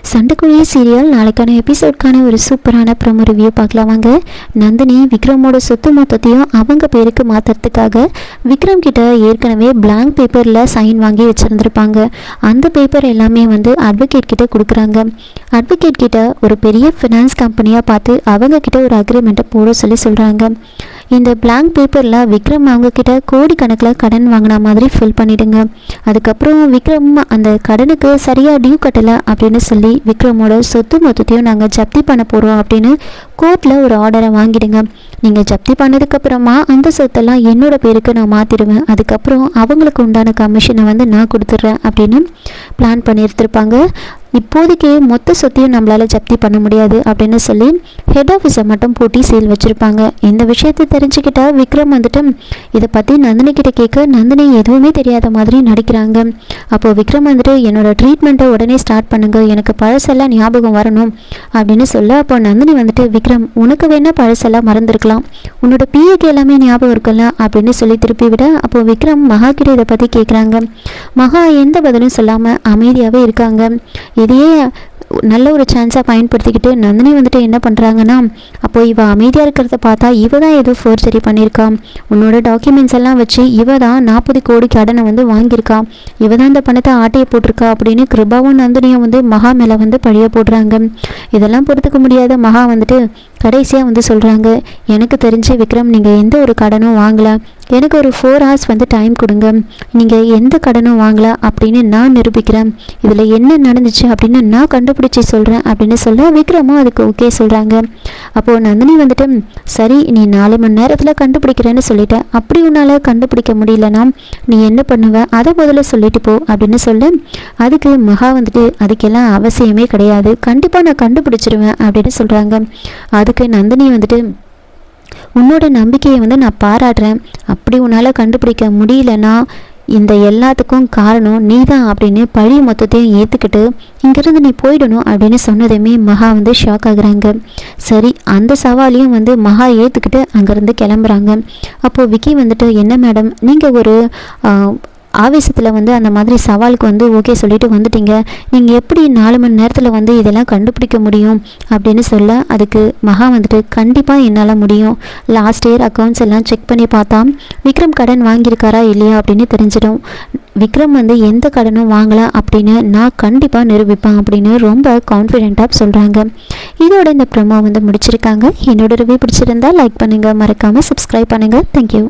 சண்டைக்குழி serial நாளைக்கான எபிசோட்கான ஒரு சூப்பரான ப்ரோமோ ரிவ்யூ பார்க்கலாம் வாங்க. நந்தினி விக்ரமோட சொத்து மொத்தத்தையும் அவங்க பேருக்கு மாற்றுறதுக்காக விக்ரம் கிட்ட ஏற்கனவே பிளாங்க் பேப்பரில் சைன் வாங்கி வச்சுருந்துருப்பாங்க. அந்த பேப்பர் எல்லாமே அட்வொகேட் கிட்ட கொடுக்குறாங்க. அட்வொகேட் கிட்ட ஒரு பெரிய ஃபினான்ஸ் கம்பெனியாக பார்த்து அவங்க கிட்ட ஒரு அக்ரிமெண்ட்டை போட சொல்கிறாங்க. இந்த பிளாங்க் பேப்பரில் விக்ரம் அவங்கக்கிட்ட கோடிக்கணக்கில் கடன் வாங்கின மாதிரி ஃபில் பண்ணிவிடுங்க. அதுக்கப்புறம் விக்ரம் அந்த கடனுக்கு சரியாக டியூ கட்டலை அப்படின்னு சொல்லி விக்ரமோட சொத்து மொத்தத்தையும் நாங்கள் ஜப்தி பண்ண போகிறோம் அப்படின்னு கோர்ட்டில் ஒரு ஆர்டரை வாங்கிடுங்க. நீங்கள் ஜப்தி பண்ணதுக்கப்புறமா அந்த சொத்தெல்லாம் என்னோட பேருக்கு நான் மாற்றிடுவேன். அதுக்கப்புறம் அவங்களுக்கு உண்டான கமிஷனை நான் கொடுத்துட்றேன் அப்படின்னு பிளான் பண்ணியிருந்திருப்பாங்க. இப்போதைக்கு மொத்த சொத்தையும் நம்மளால் ஜப்தி பண்ண முடியாது அப்படின்னு சொல்லி ஹெட் ஆஃபீஸை மட்டும் பூட்டி சீல் வச்சுருப்பாங்க. இந்த விஷயத்தை தெரிஞ்சுக்கிட்டா விக்ரம் இதை பற்றி நந்தினி கிட்ட கேட்க நந்தினி எதுவுமே தெரியாத மாதிரி நடிக்கிறாங்க. அப்போது விக்ரம் என்னோட ட்ரீட்மெண்ட்டை உடனே ஸ்டார்ட் பண்ணுங்க, எனக்கு பழசெல்லாம் ஞாபகம் வரணும் அப்படின்னு சொல்ல, அப்போ நந்தினி விக்ரம் உனக்கு வேணால் பழசெல்லாம் மறந்துருக்கலாம், உன்னோட பிஏக்கு எல்லாமே ஞாபகம் இருக்குல்ல அப்படின்னு சொல்லி திருப்பி விட, அப்போது விக்ரம் மகா கிட்ட இதை பற்றி கேட்குறாங்க. மகா எந்த பதிலும் சொல்லாமல் அமைதியாகவே இருக்காங்க. இதையே நல்ல ஒரு சான்ஸாக பயன்படுத்திக்கிட்டு நந்தினி என்ன பண்ணுறாங்கன்னா, அப்போது இவ அமைதியாக இருக்கிறத பார்த்தா இவ தான் ஏதோ ஃபோர்ஜரி பண்ணியிருக்கா, உன்னோட டாக்குமெண்ட்ஸ் எல்லாம் வச்சு இவ தான் 40 கோடி கடனை வாங்கியிருக்கா, இவ தான் இந்த பணத்தை ஆட்டையை போட்டிருக்கா அப்படின்னு கிருபாவும் நந்தினியும் மகா மேலே பழிய போடுறாங்க. இதெல்லாம் பொறுத்துக்க முடியாத மகா கடைசியாக சொல்கிறாங்க, எனக்கு தெரிஞ்சு விக்ரம் நீங்கள் எந்த ஒரு கடனும் வாங்கலை, எனக்கு ஒரு 4 hours டைம் கொடுங்க, நீங்கள் எந்த கடனும் வாங்கலை அப்படின்னு நான் நிரூபிக்கிறேன், இதில் என்ன நடந்துச்சு அப்படின்னு நான் கண்டுபிடிச்சி சொல்கிறேன் அப்படின்னு சொல்ல விக்ரமும் அதுக்கு ஓகே சொல்கிறாங்க. அப்போது நந்தினி சரி நீ 4 மணி நேரத்தில் கண்டுபிடிக்கிறேன்னு சொல்லிட்டேன், அப்படி உன்னால் கண்டுபிடிக்க முடியலன்னா நீ என்ன பண்ணுவ அதை முதல்ல சொல்லிட்டு போ அப்படின்னு சொல்ல, அதுக்கு மகா அதுக்கெல்லாம் அவசியமே கிடையாது, கண்டிப்பாக நான் கண்டுபிடிச்சிருவேன் அப்படின்னு சொல்கிறாங்க. அதுக்கு நந்தினி உன்னோட நம்பிக்கையை நான் பாராட்டுறேன், அப்படி உன்னால் கண்டுபிடிக்க முடியலன்னா இந்த எல்லாத்துக்கும் காரணம் நீ தான் அப்படின்னு பழி மொத்தத்தையும் ஏற்றுக்கிட்டு இங்கேருந்து நீ போயிடணும் அப்படின்னு சொன்னதுமே மகா ஷாக் ஆகுறாங்க. சரி அந்த சவாலையும் மகா ஏற்றுக்கிட்டு அங்கேருந்து கிளம்புறாங்க. அப்போது விக்கி என்ன மேடம் நீங்கள் ஒரு ஆவேசத்தில் அந்த மாதிரி சவாலுக்கு ஓகே சொல்லிட்டு வந்துட்டீங்க, நீங்கள் எப்படி 4 மணி நேரத்தில் இதெல்லாம் கண்டுபிடிக்க முடியும் அப்படின்னு சொல்ல, அதுக்கு மகா கண்டிப்பாக என்னால் முடியும், லாஸ்ட் இயர் அக்கௌண்ட்ஸ் எல்லாம் செக் பண்ணி பார்த்தா விக்ரம் கடன் வாங்கியிருக்காரா இல்லையா அப்படின்னு தெரிஞ்சிடும், விக்ரம் எந்த கடனும் வாங்கலாம் அப்படின்னு நான் கண்டிப்பாக நிரூபிப்பேன் அப்படின்னு ரொம்ப கான்ஃபிடென்ட்டாக சொல்கிறாங்க. இதோட இந்த ப்ரோமோ முடிச்சிருக்காங்க. என்னோட ரிவ்யூ பிடிச்சிருந்தா லைக் பண்ணுங்கள், மறக்காமல் சப்ஸ்கிரைப் பண்ணுங்கள். தேங்க்யூ.